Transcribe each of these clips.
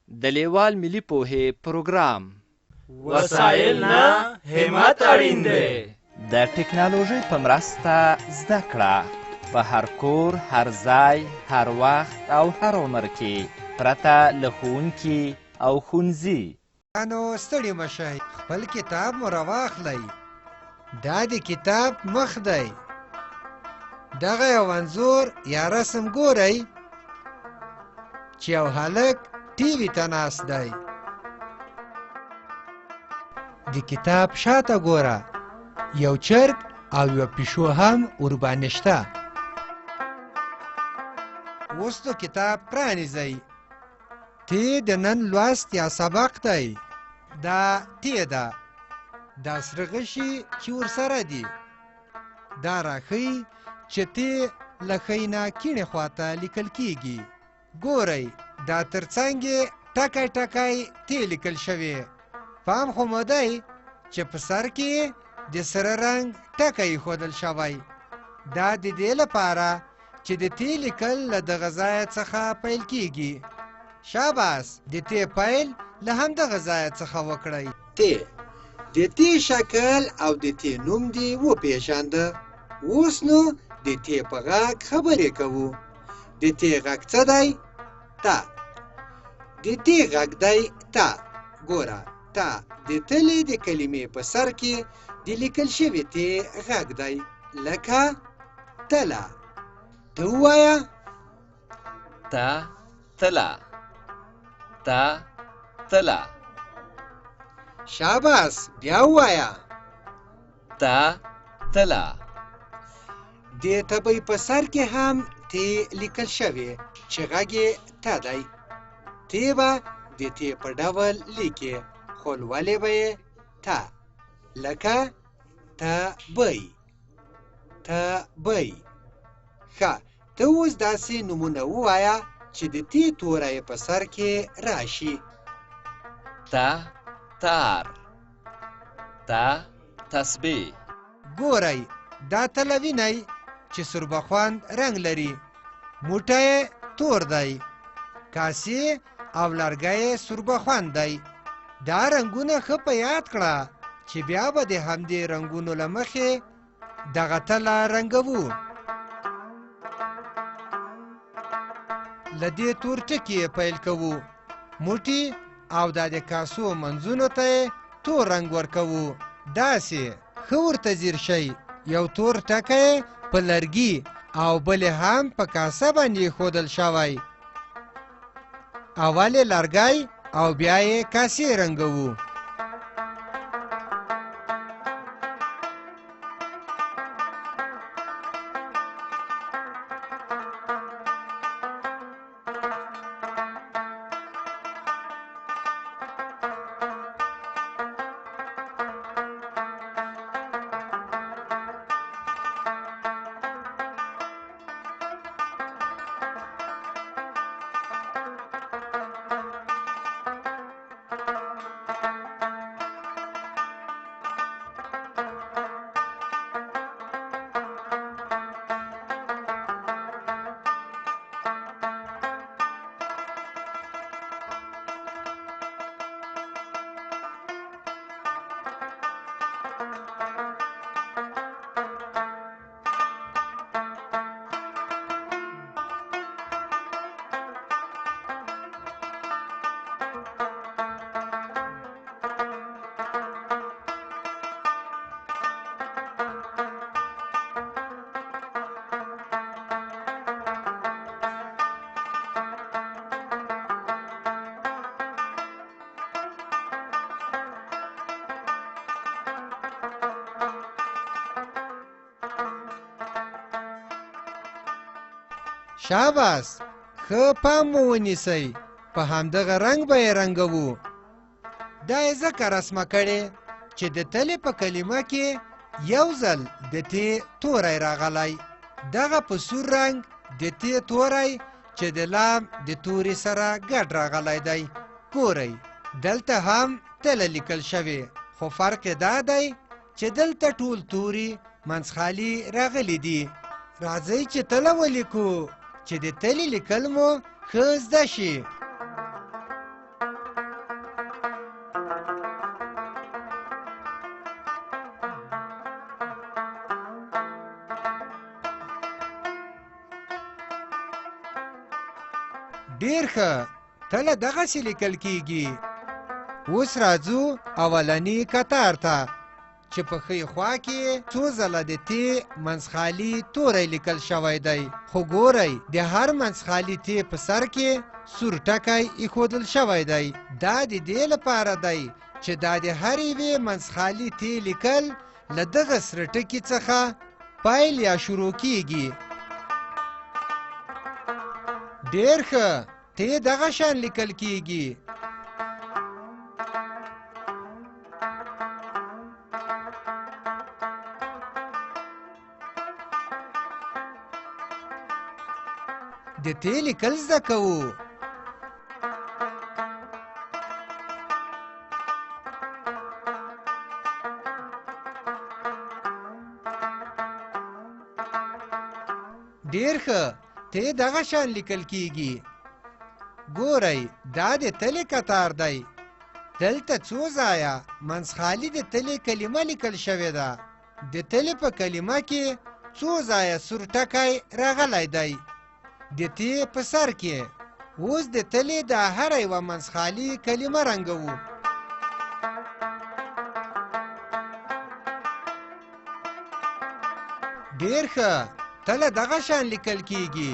د لیوال ملي پوهې پروګرام وسایل نه همت اړین دی. د ټکنالوژۍ په مرسته زده کړه په هر کور، هر ځای، هر وخت او هر عمر کې پرته له ښوونکي او ښوونځي. نو ستړي مه شئ، خپل کتاب مو راواخلئ. دا د کتاب مخ دی. دغه یو انځور یا رسم ګورئ چې یو هلک ټي وي ته ناست دی. د کتاب شاته ګوره، یو چرګ او یو پیشو هم ورباندې شته. اوس نو کتاب پرانیزئ. تی د نن لوست یا سبق دی. دا تی ده. دا سره غشي چې ورسره دي. دا راښیي چې تی له ښۍ نه کیڼې خواته لیکل کیږي. ګورئ، دا ترڅنګ یې ټکی ټکی تی لیکل شوی. پام خو مو دی چې په سر کې د سره رنګ ټکی ایښودل شوی. دا د دې لپاره چې د تی لیکل له دغه ځایه څخه پیل کیږي. شاباس، د تی پیل له همدغه ځایه څخه وکړئ. تی د تی شکل او د تی نوم دې وپېژانده. اوس نو د تی په غږ خبرې کوو. د تی غږ څه دی؟ تا. د تی غږ دی تا. ګوره، تا د تلې د کلمې په سر کې د لیکل شوي تی غږ دی، لکه تله. ته ووایه. تا تله، تا تله. شاباس، بیا ووایه. تا تله. د تبۍ په سر کې هم تی لیکل شوی چې غږ یې ته دی. تی به د تی په ډول لیکې، خو لولې به یې ته، لکه تبۍ، تبۍ. ښه، ته اوس داسې نومونه ووایه چې د تی توری په سر کې راشي. تا تار، تا تسبیح. ګورئ، دا تله وینئ چې سوربخوند رنګ لري. موټی یې تور دی، کاسې او لرګی یې سوربخوند دی. دا رنګونه ښه په یاد کړه چې بیا به د همدې رنګونو له مخې دغه تله رنګوو. له دې تور ټکي یې پیل کوو. موټي او دا د کاسو منځونو ته یې تور رنګ ورکوو. داسې ښه ورته ځیر شئ. یو تور ټکی په لرګي او بل هم په کاسه باندې ایښودل شوی. اول یې لرګی او بیا یې کاسې رنګوو. شاباس، ښه پام مو ونیسئ. په همدغه رنګ به یې رنګوو. دا یې ځکه رسمه کړې چې د تلې په کلمه کې یو ځل د تی توری راغلی. دغه په سور رنګ د تی توری چې د لام د توري سره ګډ راغلی دی. ګورئ، دلته هم تله لیکل شوې، خو فرق یې دا دی چې دلته ټول توري منځخالي راغلي دي. راځئ چې تله ولیکو چې د تلې لیکل مو ښه زده شي. ډېر ښه، تله دغسې لیکل کیږي. اوس راځو اولني کتار ته چې په ښی خوا کې څو ځله د ت منځخالي توری لیکل شوی دی. خو ګورئ د هر منځخالي ت په سر کې سور ټکی ایښودل شوی دی. دا د دې لپاره دی چې دا د هر یوې منځخالي ت لیکل له دغه سره ټکي څخه پیل یا شروع کیږي. ډېر ښه، ت دغه شان لیکل کیږي. د ت لیکل زده کوو. ډېر ښه، ت دغه شان لیکل کیږي. ګورئ دا د تلې کتار دی. دلته څو ځایه منځخالي د تلې کلمه لیکل شوې ده. د تلې په کلمه کې څو ځایه سور ټکی راغلی دی د ت په سر کې. اوس د تلې د هره یوه منځخالي کلمه رنګوو. ډېر ښه، تله دغه شان لیکل کیږي.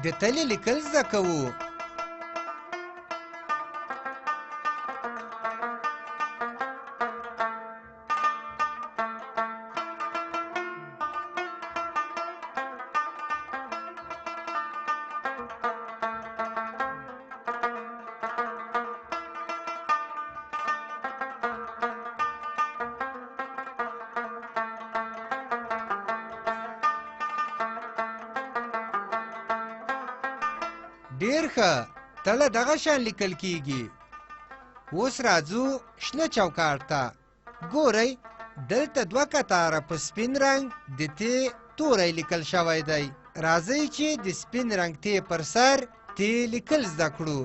د تلې لیکل زده کوو. ډېر ښه، تله دغه شان لیکل کیږي. اوس راځو شنه چوکاټ ته. ګورئ دلته دوه کتاره په سپین رنګ د ت توری لیکل شوی دی. راځئ چې د سپین رنګ ت پر سر ت لیکل زده کړو.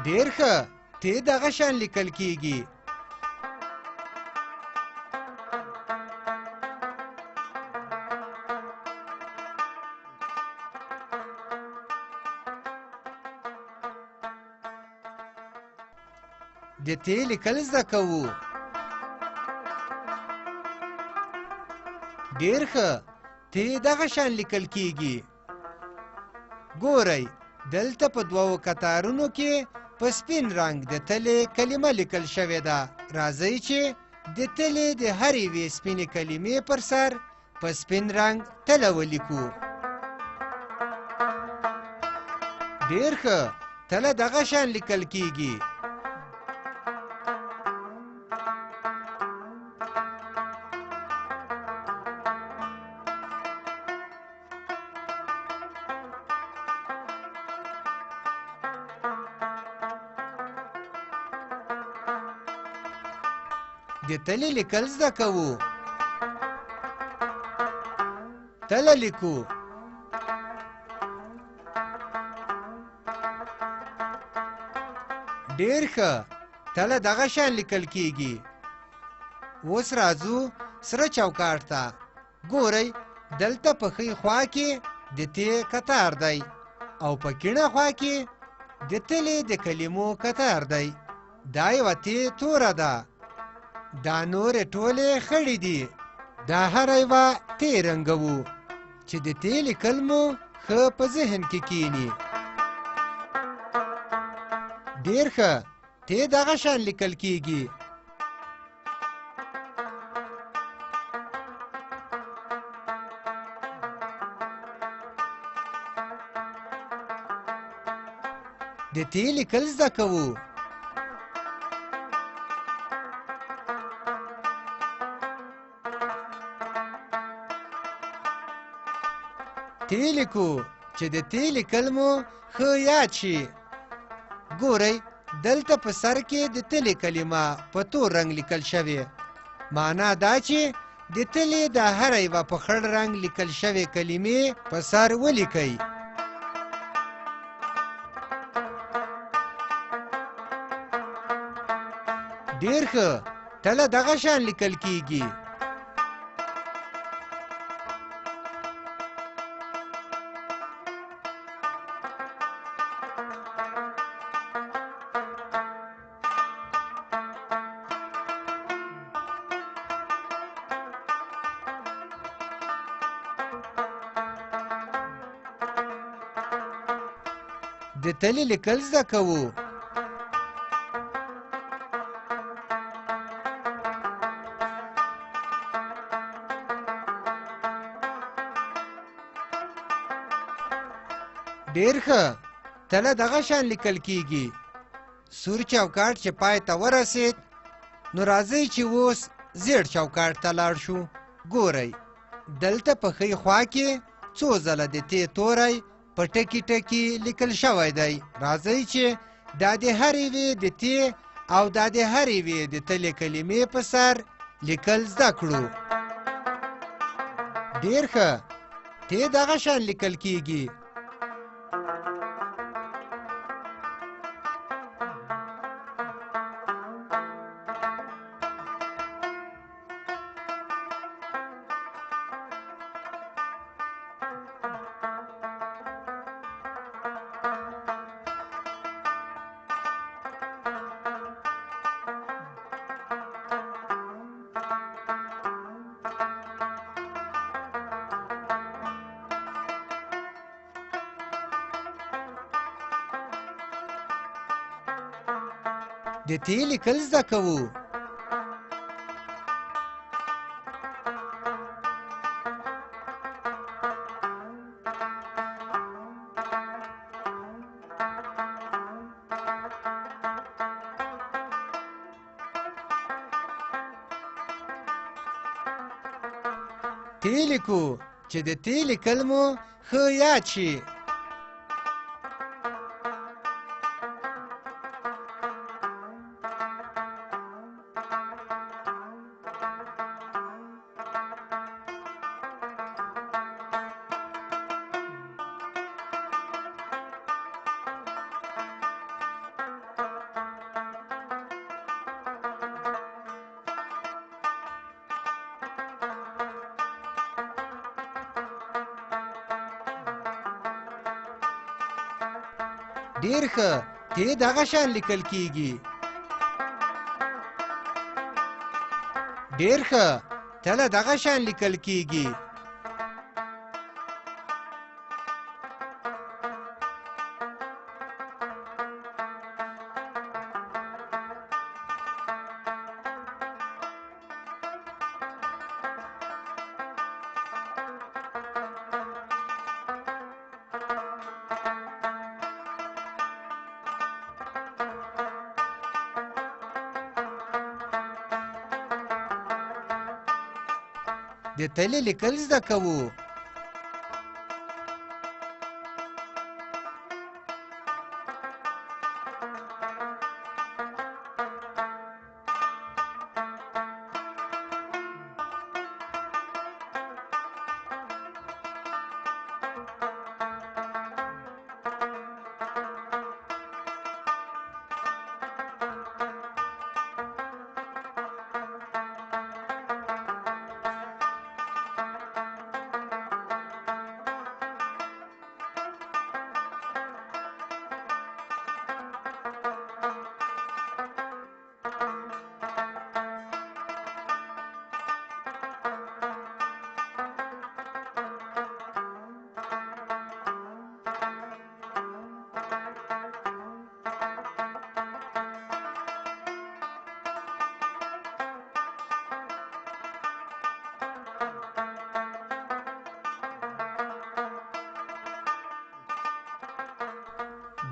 ډېر ښه، ت دغه شان لیکل کیږي. د ت لیکل زده کوو. ډېر ښه، ت دغه شان لیکل کیږي. ګورئ دلته په دوو کتارونو کې په سپین رنګ د تلې کلمه لیکل شوې ده. راځئ چې د تلې د هر یوې سپینې کلمې پر سر په سپین رنګ تله ولیکو. ډېر ښه، تله دغه شان لیکل کیږي. د تلې لیکل زده کوو. تله لیکو. ډېر ښه، تله دغه شان لیکل کیږي. اوس راځو سره چوکاټ ته. ګورئ دلته په ښي خوا کې د ت کتار دی او په کیڼه خوا کې د تلې د کلمو کتار دی. دا یوه ت توره ده. دا نورې ټولې خړې دي. دا هره یوه ت رنګوو چې د ت لیکل مو ښه په ذهن کې کینی. ډېر ښه، ت دغه شان لیکل کیږي. د ت لیکل زده کوو. ت لیکو چې د ت لیکل مو ښه یاد شي. ګورئ دلته په سر کې د تلې کلمه په تور رنګ لیکل شوې. معنا دا چې د تلې د هره یوه په خړ رنګ لیکل شوې کلمې په سر ولیکئ. ډېر ښه، تله دغه شان لیکل کیږي. د تلې لیکل زده کوو. ډېر ښه، تله دغه شان لیکل کیږي. سور چوکاټ چې پای ته ورسید، نو راځئ چې اوس زیړ چوکاټ ته لاړ شو. ګورئ دلته په ښی خوا کې څو ځله د ت توری په ټکي ټکي لیکل شوی دی. راځئ چې دا د هرې یوې د ت او دا د هرې یوې د تلې کلمې په سر لیکل زده کړو. ډېر ښه، ت دغه شان لیکل کیږي. د ت لیکل زده کوو. ت لیکو چې د ت لیکل مو ښه یاد شي. ډېر ښه، ت دغه شان لیکل کیږي. ډېر ښه، تله دغه شان لیکل کیږي. د تلې لیکل زده کوو.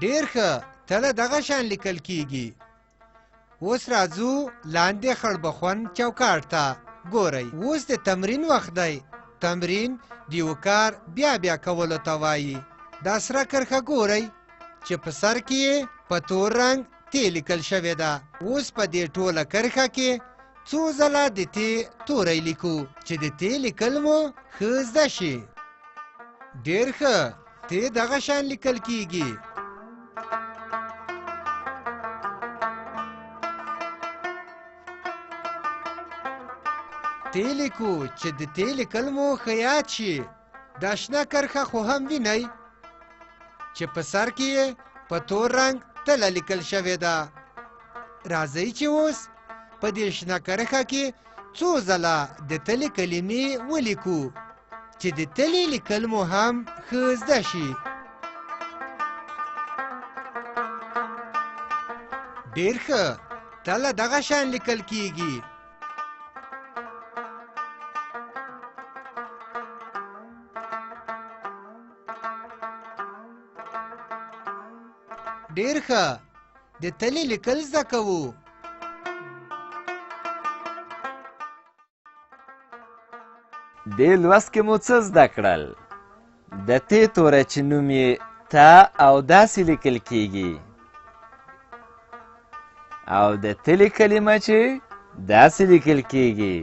ډېر ښه، تله دغه شان لیکل کیږي. اوس راځو لاندې خړبخون چوکاټ ته. ګورئ اوس د تمرین وخت دی. تمرین د یو کار بیا بیا کولو ته وایي. دا سره کرښه ګورئ چې په سر کې یې په تور رنګ ت لیکل شوې ده. اوس په دې ټوله کرښه کې څو ځله د ت توری لیکو چې د ت لیکل مو ښه زده شي. ډېر ښه، ت دغه شان لیکل کیږي. ت لیکو چې د ت لیکل مو ښه یاد شي. دا شنه کرښه خو هم وینئ چې په سر کې یې په تور رنګ تله لیکل شوې ده. راځئ چې اوس په دې شنه کرښه کې څو ځله د تلې کلمې ولیکو چې د تلې لیکل مو هم ښه زده شي. ډېر ښه، تله دغه شان لیکل کیږي. ډېر ښه، د تلې لیکل زده کوو. دې لوست کې مو څه زده کړل؟ د ت توری چې نوم یې تا او داسې لیکل کیږي، او د تلې کلمه چې داسې لیکل کیږي.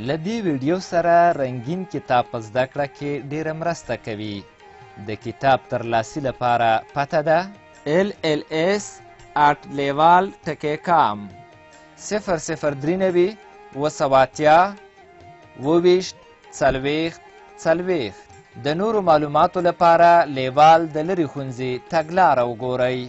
له دې ویډیو سره رنګین کتاب په زده کړه کې ډیره مرسته کوي. د کتاب ترلاسي لپاره پته ده LLS@leval.com 003 280 د نورو معلوماتو لپاره لیوال د لرې ښوونځي تګلاره وګورئ.